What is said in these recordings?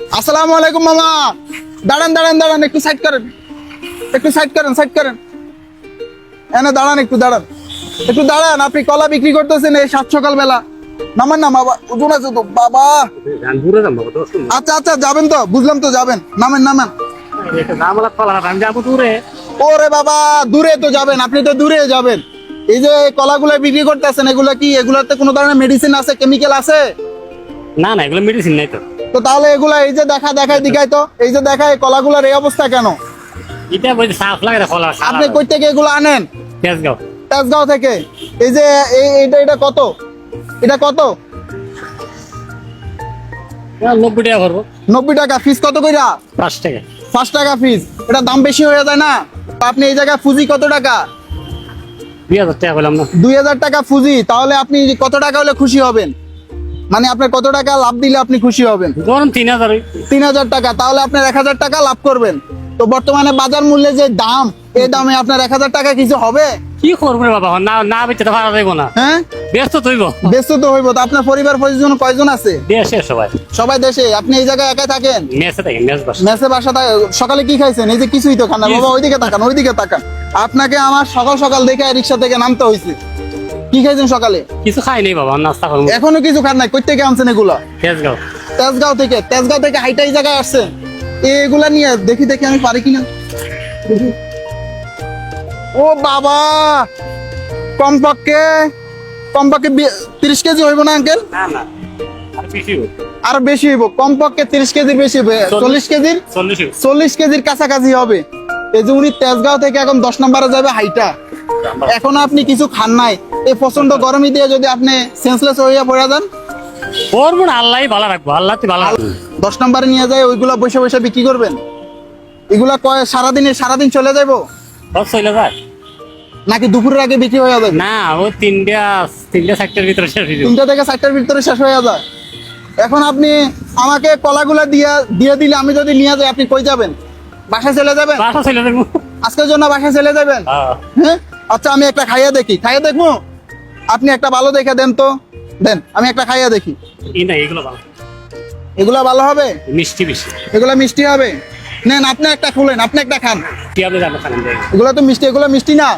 আসসালামু আলাইকুম মামা। দাঁড়ান দাঁড়ান দাঁড়ান, একটু সাইড করেন, একটু সাইড করেন, সাইড করেন। এনে দাঁড়ান, একটু দাঁড়ান, একটু দাঁড়ান। আপনি কলা বিক্রি করতেছেন এই সাত সকাল বেলা? নামান না বাবা, ওজন আছে তো বাবা। আচ্ছা আচ্ছা, যাবেন তো, বুঝলাম তো, যাবেন, নামেন নামেন। ওরে বাবা, দূরে তো যাবেন, আপনি তো দূরে যাবেন। এই যে কলাগুলো বিক্রি করতেছেন, এগুলা কি, এগুলাতে কোনো ধরনের মেডিসিন আছে, কেমিক্যাল আছে? না না, এগুলো মেডিসিন নাই তো। তো তাহলে এগুলা, এই যে দেখায় দিঘায়, তো এই যে দেখায় কলাগুলার এই অবস্থা কেন? এটা বলতে সাফ লাগে না কলা। আপনি কই থেকে এগুলো আনেন? তেজগাঁও। তেজগাঁও থেকে। এই যে এটা কত? এটা কত? 90 টাকা করবো। 90 টাকা। ফিস কত কইরা? 5 টাকা। 5 টাকা ফিস। এটা দাম বেশি হয়ে যায় না? আপনি এই জায়গায় ফুজি কত টাকা? 2000 টাকা বললাম না। 2000 টাকা ফুজি। তাহলে আপনি কত টাকা হলে খুশি হবেন? মানে আপনার কত টাকা লাভ দিলে আপনি খুশি হবেন? ধরুন 3000। 3000 টাকা। তাহলে আপনার 1000 টাকা লাভ করবেন। তো বর্তমানে বাজার মূল্যে যে দাম, এই দামে আপনার 1000 টাকা কিছু হবে? কি করবো রে বাবা, না না বেচতে তো পারা যাইব না। হ্যাঁ, ব্যস্ত তৈব। ব্যস্ত তো হইব। তো আপনার পরিবার পরিজন কয়জন আছে? দেশে সবাই। সবাই দেশে। আপনি এই জায়গায় একাই থাকেন? মেসে থাকি, মেস বাসা। মেসে বাসা থাকে। সকালে কি খাইছেন? এই যে কিছুই তো খান না বাবা, ওইদিকে তাকান, ওইদিকে তাকান। আপনাকে আমার সকাল সকাল দেখে রিক্সা থেকে নামতে হয়েছে। কি খাইছেন সকালে? কিছু খাই নাই বাবা, নাস্তা করবো। এখনো কিছু খান নাই? কই থেকে আনছেন এগুলা? তেজগাঁও। তেজগাঁও থেকে। তেজগাঁও থেকে হাইটা এই জায়গায় আসছেন? এগুলা নিয়ে দেখি দেখি আমি পারি কিনা। ও বাবা, কমপক্ষে কমপক্ষে 30 কেজি হইব না আঙ্কেল? না না, আর বেশি হবে। আর বেশি হইব, কমপক্ষে 30 কেজির বেশি হবে। 40 কেজির, 40 কেজির কাছাকাছি হবে। এই যে উনি তেজগাঁও থেকে এখন 10 নম্বরে যাবে হাইটা। এখন আপনি কিছু খান নাই। এই প্রচন্ড গরমে দিয়ে যদি আপনি সেন্সলেস হইয়া পড়ে যান, করবো না, আল্লাহই ভালো রাখবো, আল্লাহ ভালো রাখবো। 10 নম্বরে নিয়ে যায় ওইগুলা বসে বসে বিক্রি করবেন? এগুলা কয় সারাদিন চলে যাবো সব চলে যায় নাকি দুপুরের আগে বিক্রি হয়ে যাবে? না, ও 3টা 4টার ভিতরে শেষ হয়ে যাবে। 3টা থেকে 4টার ভিতরে শেষ হয়ে যায়। এখন আপনি আমাকে কলাগুলা দিয়ে দিলে, আমি যদি নিয়ে যাই, আপনি কই যাবেন? বাসায় চলে যাবেন? বাসা চলে যাবো। আজকের জন্য বাসায় চলে যাবেন? হ্যাঁ। হ্যাঁ, আচ্ছা, আমি একটা খাইয়া দেখি, খাইয়া দেখবো। আপনি একটা ভালো দেখে দেন তো, দেন, আমি একটা খাইয়া দেখি। এই না, এগুলো ভালো, এগুলা ভালো হবে? মিষ্টি বেশি। এগুলা মিষ্টি হবে? নেন, আপনি একটা খুলেন, আপনি একটা খান। কি আপনি জানো খান? এগুলা তো মিষ্টি, এগুলা মিষ্টি না?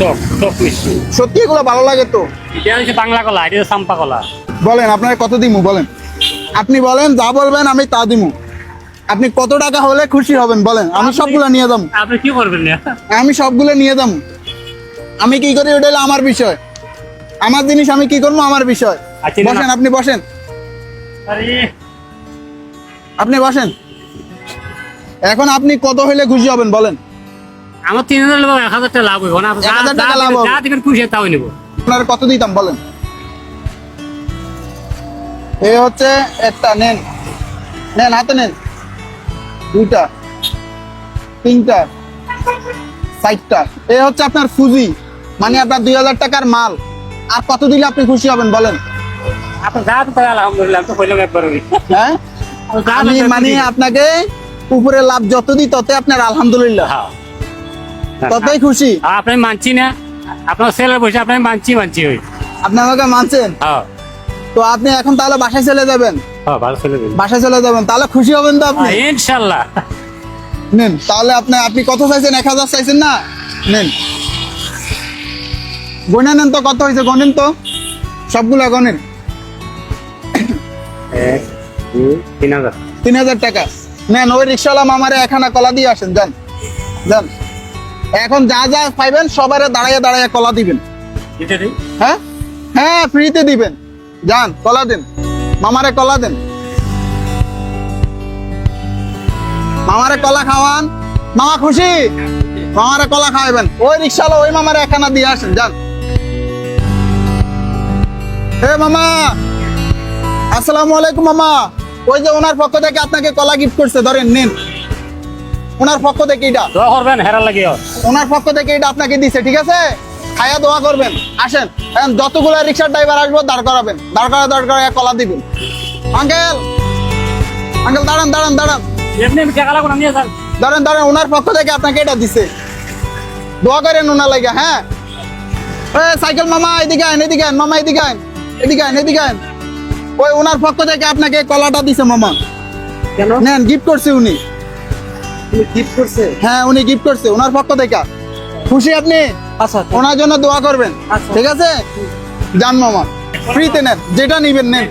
টক টক মিষ্টি। সত্যি এগুলো ভালো লাগে তো? এটা হচ্ছে বাংলা কলা, এটা হচ্ছে চাম্পা কলা। বলেন আপনার কত দিমু, বলেন। আপনি বলেন, যা বলবেন আমি তা দিমু। আপনি কত টাকা হলে খুশি হবেন বলেন, আমি সবগুলো নিয়ে যাবো। আপনি কি করবেন না? আমি সবগুলো নিয়ে যাবো। আমি কি করি ওটা হলো আমার বিষয়, আমার জিনিস আমি কি করবো আমার বিষয়। আচ্ছা, বসেন, আপনি বসেন, আরে আপনি বসেন। এখন আপনি কত হলে খুশি হবেন বলেন? আমার 3000 নেবো, 1000 টাকা লাভ হইব না। 1000 টাকা লাভ হবে। যা দিবেন খুশি তাও নেব। আপনার কত দিতাম বলেন? এই হচ্ছে একটা, নেন নেন, হাতে নেন। 2টা, 3টা, 4টা। এই হচ্ছে আপনার ফুজি, মানে আপনার 2000 টাকার মাল। আর কত দিলে আপনি খুশি হবেন বলেন? আপনি যা তো আলহামদুলিল্লাহ, তো হইলো একবার। হ্যাঁ, আমি মানে আপনাকে উপরে লাভ যত দিই তত আপনার আলহামদুলিল্লাহ, ততই খুশি। আপনি মানছি না, আপনার ছেলের বসে আপনি মানছি হই। আপনি আমাকে মানছেন? হ্যাঁ তো আপনি এখন তাহলে বাসায় চলে যাবেন? হ্যাঁ, ভালো ছেলে। বাসায় চলে যাবেন, তাহলে খুশি হবেন তো আপনি? ইনশাআল্লাহ। নেন তাহলে। আপনি কত চাইছেন? 1000 চাইছেন না? নেন, গনে নেন তো, কত হয়েছে গনেন তো, সবগুলা গনেন। 1 2 3000। 3000 টাকা নেন। ওই রিক্সাওয়ালা মামারে একখানা কলা দিয়ে আসেন, যান যান। এখন যা যা পাইবেন সবারে দাঁড়াইয়া দাঁড়াইয়া কলা দিবেন। এটা দিই। হ্যাঁ হ্যাঁ, ফ্রিতে দিবেন। যান, কলা দেন, মামারে কলা দেন, মামারে কলা খাওয়ান। মামা খুশি? মামারে কলা খাওয়াবেন। ওই রিক্সাওয়ালা ওই মামারে একখানা দিয়ে আসেন, যান। হে মামা, আসসালামু আলাইকুম মামা। ওই যে ওনার পক্ষ থেকে আপনাকে কলা গিফট করছে, ধরেন নেন। ওনার পক্ষ থেকে এটা, দোয়া করবেন হেরার লাগে। ওনার পক্ষ থেকে এটা আপনাকে দিছে, ঠিক আছে? খায়া দোয়া করবেন। আসেন, এখন যতগুলো রিক্সার ড্রাইভার আসবো দাঁড় করাবেন, দাঁড় করা কলা দিবেন। আঙ্কেল, আঙ্কেল দাঁড়ান দাঁড়ান দাঁড়ান, এমনি আমি টাকা লাগবো না, নিয়ে যান। দাঁড়ান দাঁড়ান। ওনার পক্ষ থেকে আপনাকে এটা দিছে, দোয়া করেন ওনার লাগে। হ্যাঁ, সাইকেল মামা এদিকে আইন, এদিকে আইন মামা, এদিকে আইন, এদিকে আইন, এদিকে আইন। ওই ওনার পক্ষ থেকে আপনাকে কলাটা দিছে মামা। কেন? নেন, গিফট করছে উনি। তুমি গিফট করছে? হ্যাঁ, উনি গিফট করছে ওনার পক্ষ থেকে। খুশি আপনি? আচ্ছা ওনার জন্য দোয়া করবেন, আচ্ছা। ঠিক আছে? জান মামা, ফ্রিতে নেন, যেটা নিবেন নেন,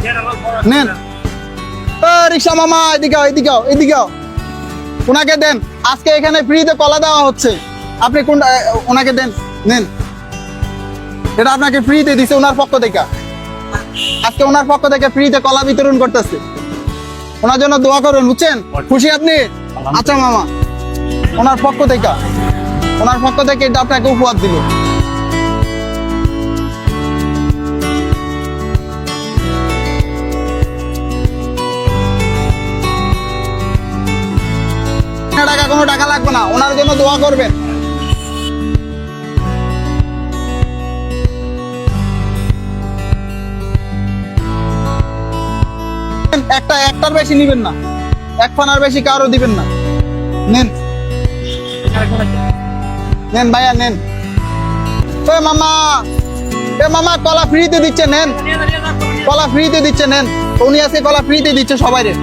নেন। ও রিক্সা মামা, এদিকে আও, এদিকে আও, এদিকে আও। ওনাকে দেন, আজকে এখানে ফ্রিতে কলা দেওয়া হচ্ছে। আপনি কোন ওনাকে দেন, নেন। এটা আপনাকে ফ্রিতে দিছে ওনার পক্ষ থেকে। আজকে ওনার পক্ষ থেকে ফ্রিতে কলা বিতরণ করতেছে। ওনার জন্য দোয়া করবেন, বুঝছেন? খুশি আপনি? আচ্ছা মামা, ওনার পক্ষ থেকে, ওনার পক্ষ থেকে এটা আপনাকে উপহার দিল। টাকা, কোনো টাকা লাগবে না, ওনার জন্য দোয়া করবেন। একটার বেশি নিবেন না, এক ফানার বেশি কারো দিবেন না। নেন, নেন ভাইয়া, নেন। এ মামা কলা ফ্রিতে দিচ্ছে, নেন। কলা ফ্রিতে দিচ্ছে, নেন। উনি আজকে কলা ফ্রিতে দিচ্ছে সবাই রে।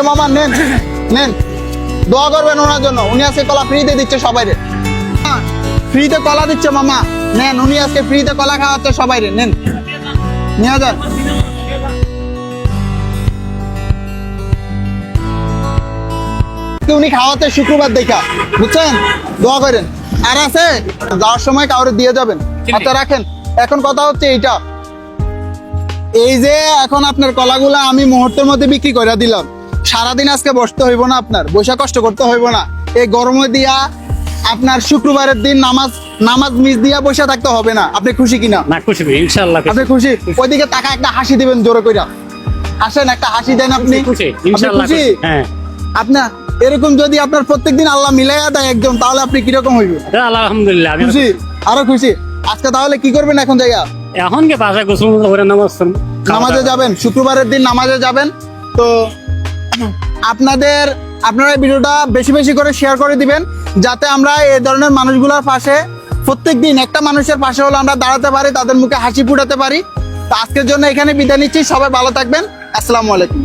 মামা নেন, নেন, দোয়া করবেন ওনার জন্য। উনি আজকে কলা ফ্রিতে দিচ্ছে সবাই রে। ফ্রিতে কলা দিচ্ছে মামা, নেন। উনি আজকে ফ্রিতে কলা খাওয়াচ্ছে সবাই রে, নেন, নিয়ে যান। উনি খাওয়াতে শুক্রবার দেখা, বুঝছেন? দোয়া করেন। আর আছে, যাওয়ার সময় কাউরে দিয়ে যাবেন। আচ্ছা রাখেন। এখন কথা হচ্ছে এইটা, এই যে এখন আপনার কলাগুলা আমি মুহূর্তের মধ্যে বিক্রি করে দিলাম। সারাদিন আজকে বসতে হইব না, আপনার বসে কষ্ট করতে হইব না। এই গরমে দিয়া আপনার শুক্রবারের দিন নামাজ মিস দিয়া বসে থাকতে হবে না। আপনি খুশি কিনা? না খুশি, ইনশাআল্লাহ আপনি খুশি? ওইদিকে টাকা একটা হাসি দিবেন জোরে কইরা। হাসেন, একটা হাসি দেন আপনি। খুশি, আপনি ইনশাআল্লাহ খুশি? খুশি। হ্যাঁ, আপনার এরকম যদি আপনার প্রত্যেকদিন আল্লাহ মিলাইয়া দেয় একদম, তাহলে আপনি কিরকম হইবে? আলহামদুলিল্লাহ আমি খুশি, আরো খুশি। আজকে তাহলে কি করবেন এখন জায়গা? এখন কি বাসায় গোসল করে নামাজে যাবেন, শুক্রবারের দিন নামাজে যাবেন। তো আপনারা এই ভিডিওটা বেশি বেশি করে শেয়ার করে দিবেন, যাতে আমরা এই ধরনের মানুষগুলোর পাশে প্রত্যেকদিন একটা মানুষের পাশে হলো আমরা দাঁড়াতে পারি, তাদের মুখে হাসি ফুটাতে পারি। তো আজকের জন্য এখানে বিদায় নিচ্ছি। সবাই ভালো থাকবেন। আসসালামু আলাইকুম।